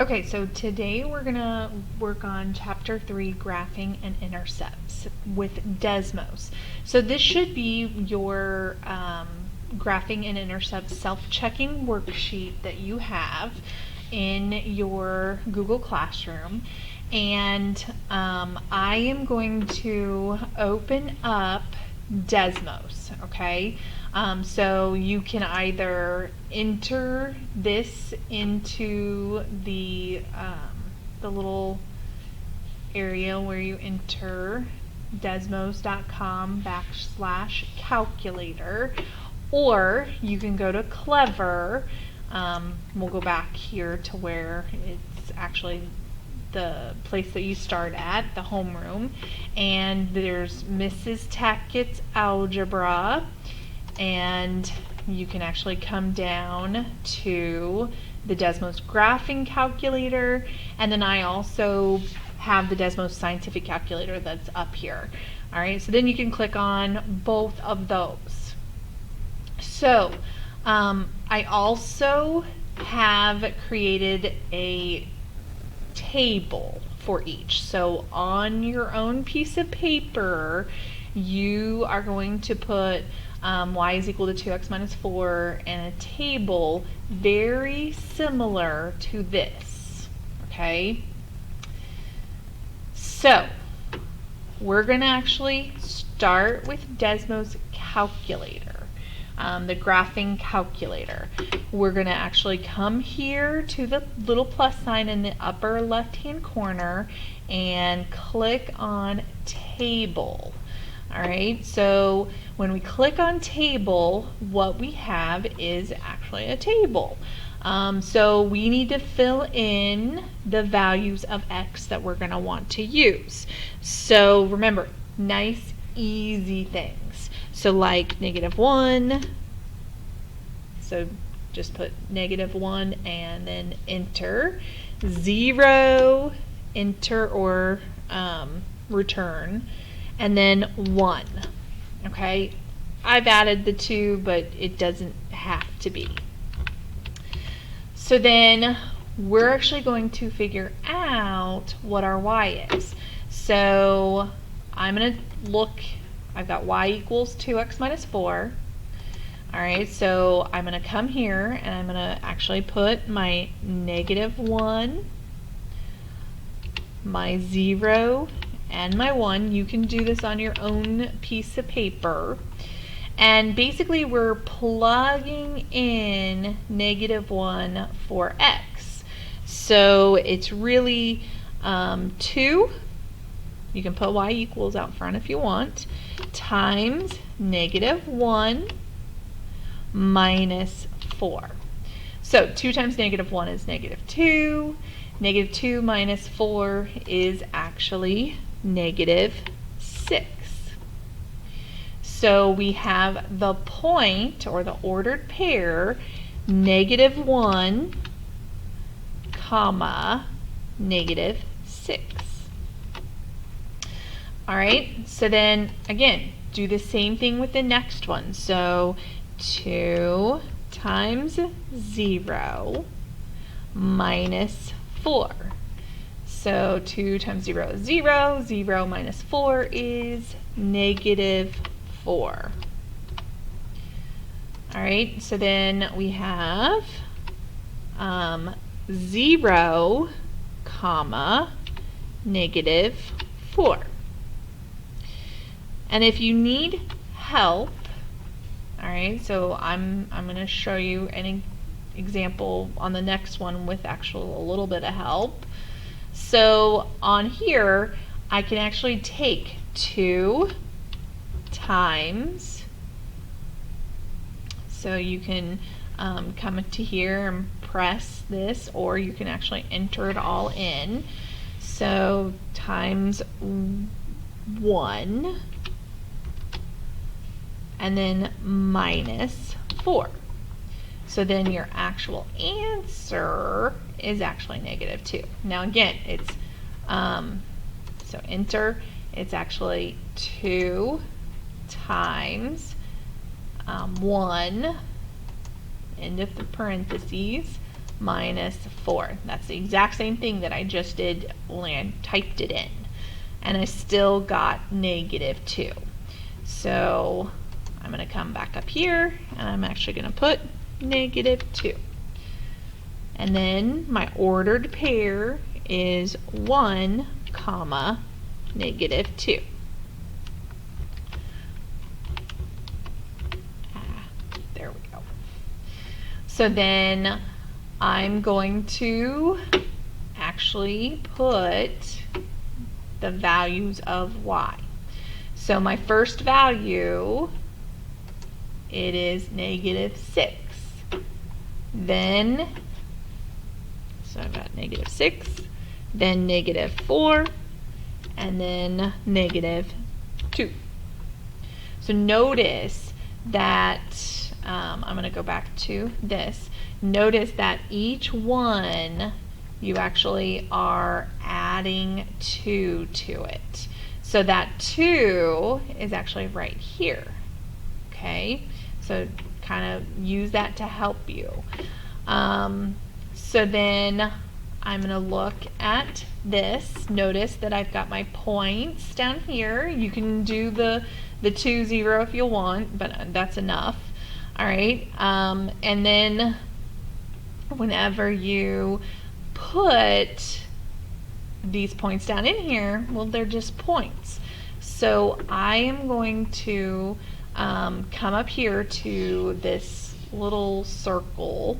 Okay, so today we're gonna work on chapter 3, Graphing and Intercepts with Desmos. So this should be your Graphing and Intercepts self-checking worksheet that you have in your Google Classroom. And I am going to open up Desmos, okay? So you can either enter this into the little area where you enter desmos.com/calculator, or you can go to Clever. We'll go back here to where it's actually the place that you start at, the homeroom, and there's Mrs. Tackett's Algebra, and you can actually come down to the Desmos Graphing Calculator, and then I also have the Desmos Scientific Calculator that's up here. All right, so then you can click on both of those. So I also have created a table for each. So on your own piece of paper, you are going to put y is equal to 2x minus 4 and a table very similar to this. Okay? So we're going to actually start with Desmos Calculator. The graphing calculator. We're going to actually come here to the little plus sign in the upper left hand corner and click on table. Alright, so when we click on table, what we have is actually a table. So we need to fill in the values of x that we're going to want to use. So remember, nice easy things. So like -1, so just put -1 and then enter. 0, enter or return, and then 1. Okay, I've added the 2, but it doesn't have to be. So then we're actually going to figure out what our y is. So I'm going to look. I've got y equals 2x minus 4. Alright, so I'm going to come here and I'm going to actually put my -1, my 0, and my 1. You can do this on your own piece of paper. And basically we're plugging in -1 for x. So it's really 2. You can put y equals out front if you want, times -1 minus 4. So 2 times -1 is -2. -2 minus 4 is actually -6. So we have the point, or the ordered pair, -1, comma, -6. Alright, so then again, do the same thing with the next one. So 2 times 0 minus 4. So 2 times 0 is 0. 0 minus 4 is -4. Alright, so then we have 0, comma, -4. And if you need help, alright, so I'm going to show you an example on the next one with actual a little bit of help. So on here, I can actually take 2 times, so you can come to here and press this, or you can actually enter it all in. So times 1, and then minus 4. So then your actual answer is actually -2. Now again, it's so enter, it's actually 2 times 1, end of the parentheses, minus 4. That's the exact same thing that I just did when I typed it in. And I still got negative 2. So I'm going to come back up here, and I'm actually going to put negative 2. And then my ordered pair is 1, comma, negative 2. There we go. So then I'm going to actually put the values of y. So my first value, it is negative 6. Then, so I've got negative 6, then negative 4, and then negative 2. So notice that, I'm going to go back to this. Notice that each one you actually are adding 2 to it. So that 2 is actually right here. Okay, so kind of use that to help you. So then I'm going to look at this. Notice that I've got my points down here. You can do the 2, 0 if you want, but that's enough. All right, and then whenever you put these points down in here, well, they're just points. So I am going to come up here to this little circle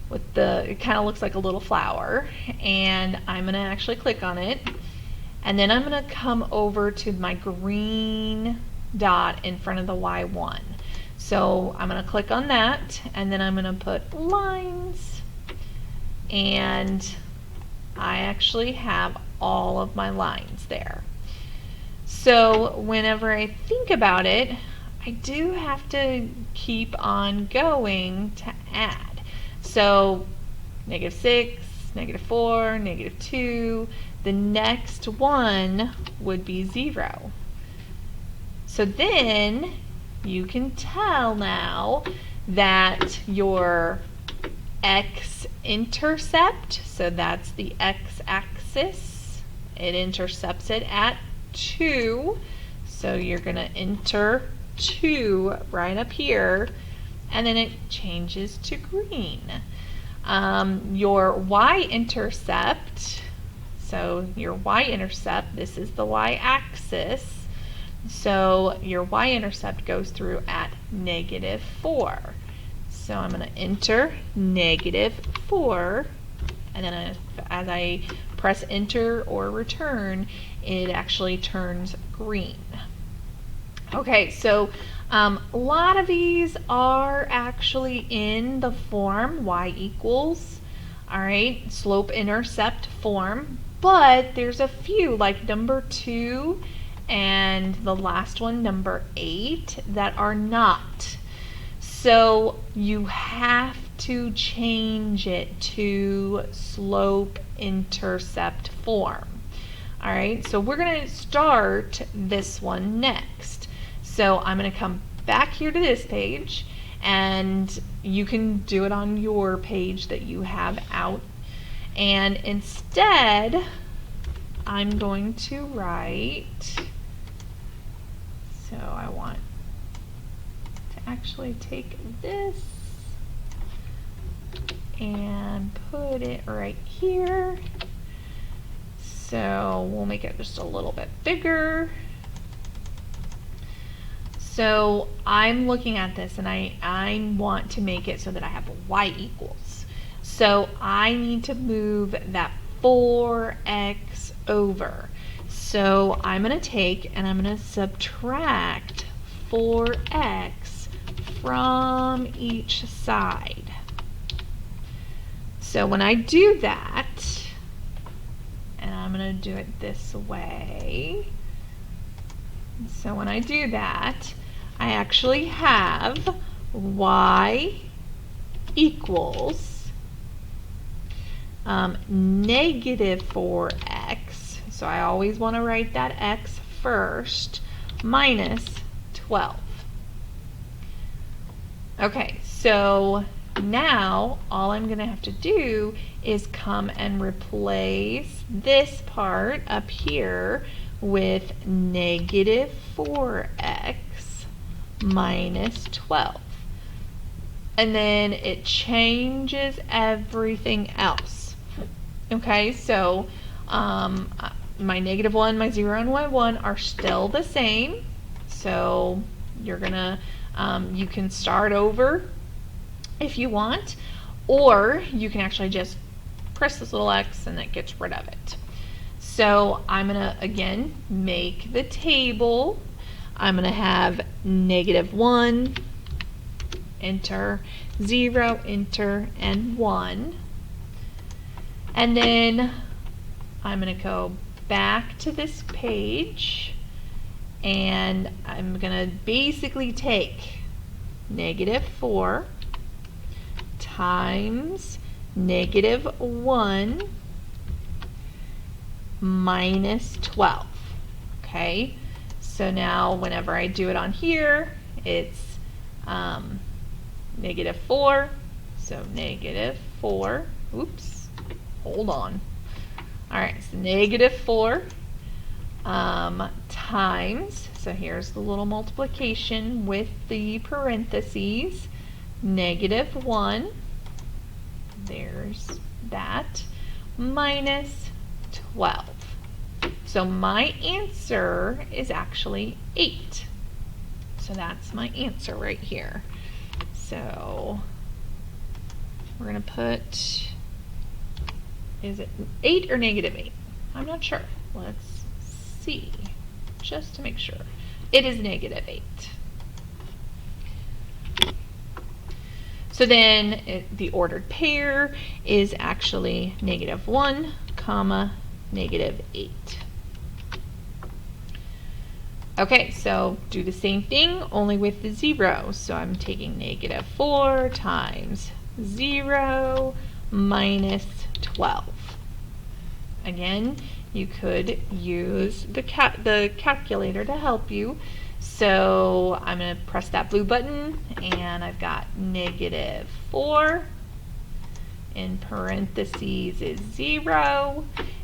with it kind of looks like a little flower, and I'm going to actually click on it, and then I'm going to come over to my green dot in front of the Y1. So I'm going to click on that, and then I'm going to put lines, and I actually have all of my lines there. So whenever I think about it, I do have to keep on going to add. So negative 6, negative 4, negative 2, the next one would be 0. So then you can tell now that your x-intercept, so that's the x-axis, it intercepts it at 2, so you're going to enter 2 right up here, and then it changes to green. Your y-intercept, so your y-intercept, this is the y-axis, so your y-intercept goes through at negative 4. So I'm going to enter negative 4, and then as I press enter or return, it actually turns green. Okay, so a lot of these are actually in the form y equals, all right, slope-intercept form, but there's a few, like number 2 and the last one, number 8, that are not. So you have to change it to slope-intercept form. All right, so we're going to start this one next. So I'm going to come back here to this page, and you can do it on your page that you have out. And instead, I'm going to write, so I want to actually take this and put it right here. So we'll make it just a little bit bigger. So I'm looking at this, and I want to make it so that I have y equals. So I need to move that 4x over. So I'm going to take and I'm going to subtract 4x from each side. So when I do that, and I'm going to do it this way, so when I do that, I actually have y equals negative 4x, so I always want to write that x first, minus 12. Okay, so Now, all I'm going to have to do is come and replace this part up here with negative 4x minus 12. And then it changes everything else. Okay, so my negative 1, my 0, and my 1 are still the same. So you're gonna, you can start over if you want, or you can actually just press this little X and that gets rid of it. So I'm gonna, again, make the table. I'm gonna have negative 1, enter, 0, enter, and 1. And then I'm gonna go back to this page, and I'm gonna basically take negative 4 times negative 1 minus 12. Okay, so now whenever I do it on here, it's negative 4, so negative 4, oops, hold on. All right, so negative 4 times, so here's the little multiplication with the parentheses, negative 1, there's that, minus 12. So my answer is actually 8. So that's my answer right here. So we're going to put, is it 8 or negative 8? I'm not sure. Let's see, just to make sure. It is negative 8. So then the ordered pair is actually negative 1, comma, negative 8. Okay, so do the same thing, only with the 0. So I'm taking negative 4 times 0 minus 12. Again, you could use the calculator to help you. So I'm going to press that blue button, and I've got negative 4, in parentheses is 0,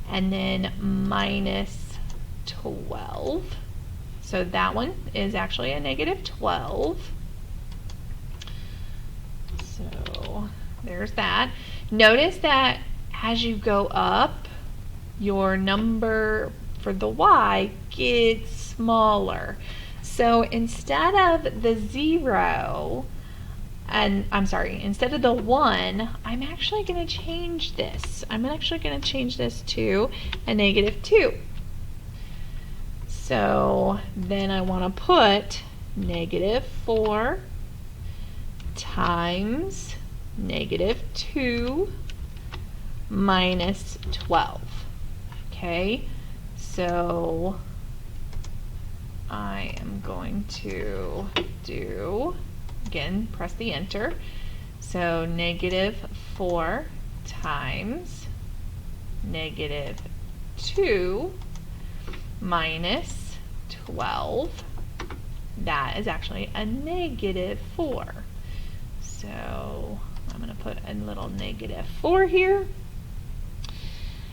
and then minus 12. So that one is actually a negative 12. So there's that. Notice that as you go up, your number for the y gets smaller. So instead of the 0, and I'm sorry, instead of the 1, I'm actually going to change this. I'm actually going to change this to a negative 2. So then I want to put negative 4 times negative 2 minus 12. Okay, so I am going to do, again, press the enter. So negative 4 times negative 2 minus 12. That is actually a negative 4. So I'm going to put a little negative 4 here.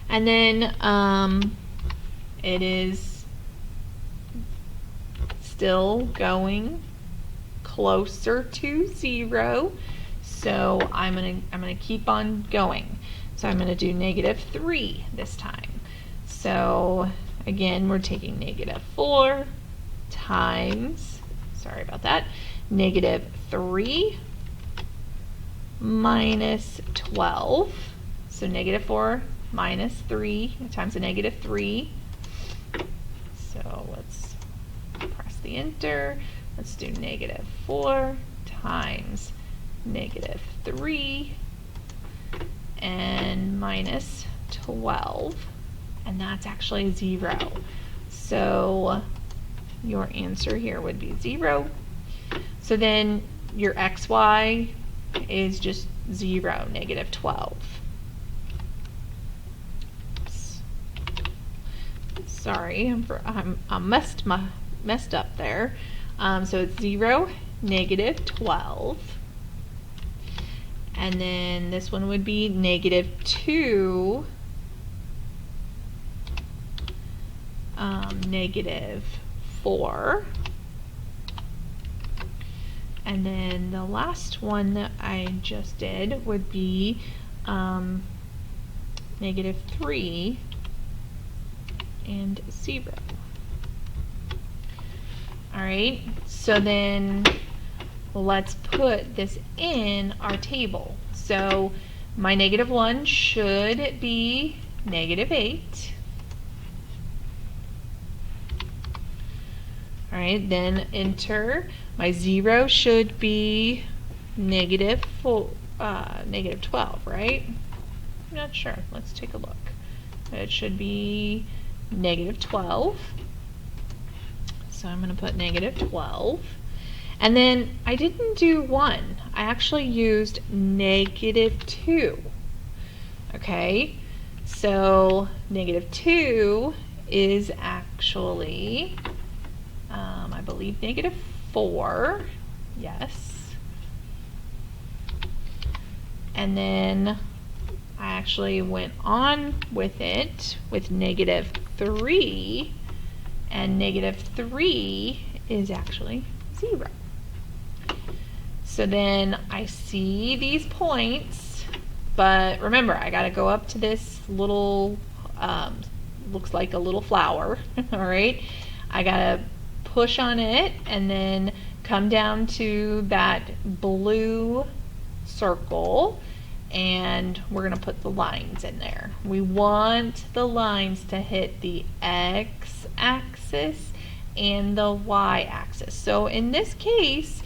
And then it is still going closer to 0. So I'm gonna keep on going. So I'm gonna do negative 3 this time. So again, we're taking negative 4 times, sorry about that, negative 3 minus 12. So negative 4 minus 3 times a negative 3. So let's press the enter. Let's do negative 4 times negative 3 and minus 12. And that's actually 0. So your answer here would be 0. So then your xy is just 0, negative 12. Oops. Sorry, I'm messed up there. So it's 0, negative 12. and then this one would be -2, -4, and then the last one that I just did would be -3 and 0. Alright, so then let's put this in our table. So my -1 should be -8. Alright, then enter. My 0 should be -12, right? I'm not sure. Let's take a look. It should be -12. So I'm going to put -12. And then I didn't do 1. I actually used -2. Okay, so -2 is actually, I believe, -4. Yes. And then I actually went on with it with -3, and -3 is actually 0. So then I see these points, but remember, I got to go up to this little, looks like a little flower, all right? I got to push on it and then come down to that blue circle, and we're going to put the lines in there. We want the lines to hit the x-axis and the y-axis. So in this case,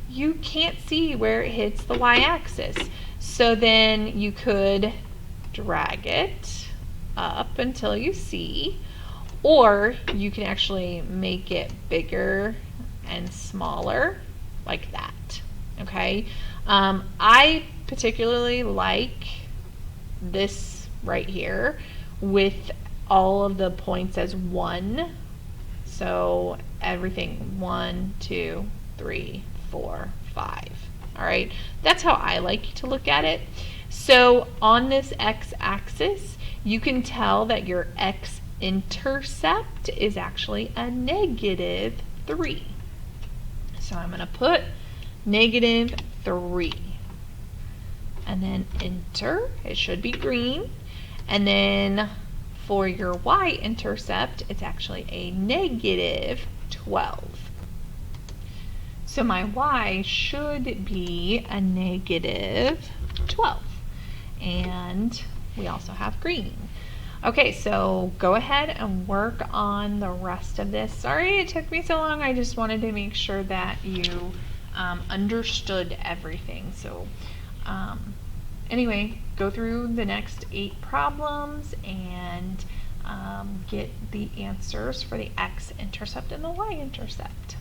you can't see where it hits the y-axis. So then you could drag it up until you see, or you can actually make it bigger and smaller like that. Okay, I particularly like this right here with all of the points as 1. So everything 1, 2, 3, 4, 5. All right, that's how I like to look at it. So on this x-axis, you can tell that your x-intercept is actually a -3. So I'm going to put -3, and then enter. It should be green. And then for your y-intercept, it's actually a -12. So my y should be a -12. And we also have green. Okay, so go ahead and work on the rest of this. Sorry it took me so long. I just wanted to make sure that you understood everything. So anyway, go through the next 8 problems and get the answers for the x-intercept and the y-intercept.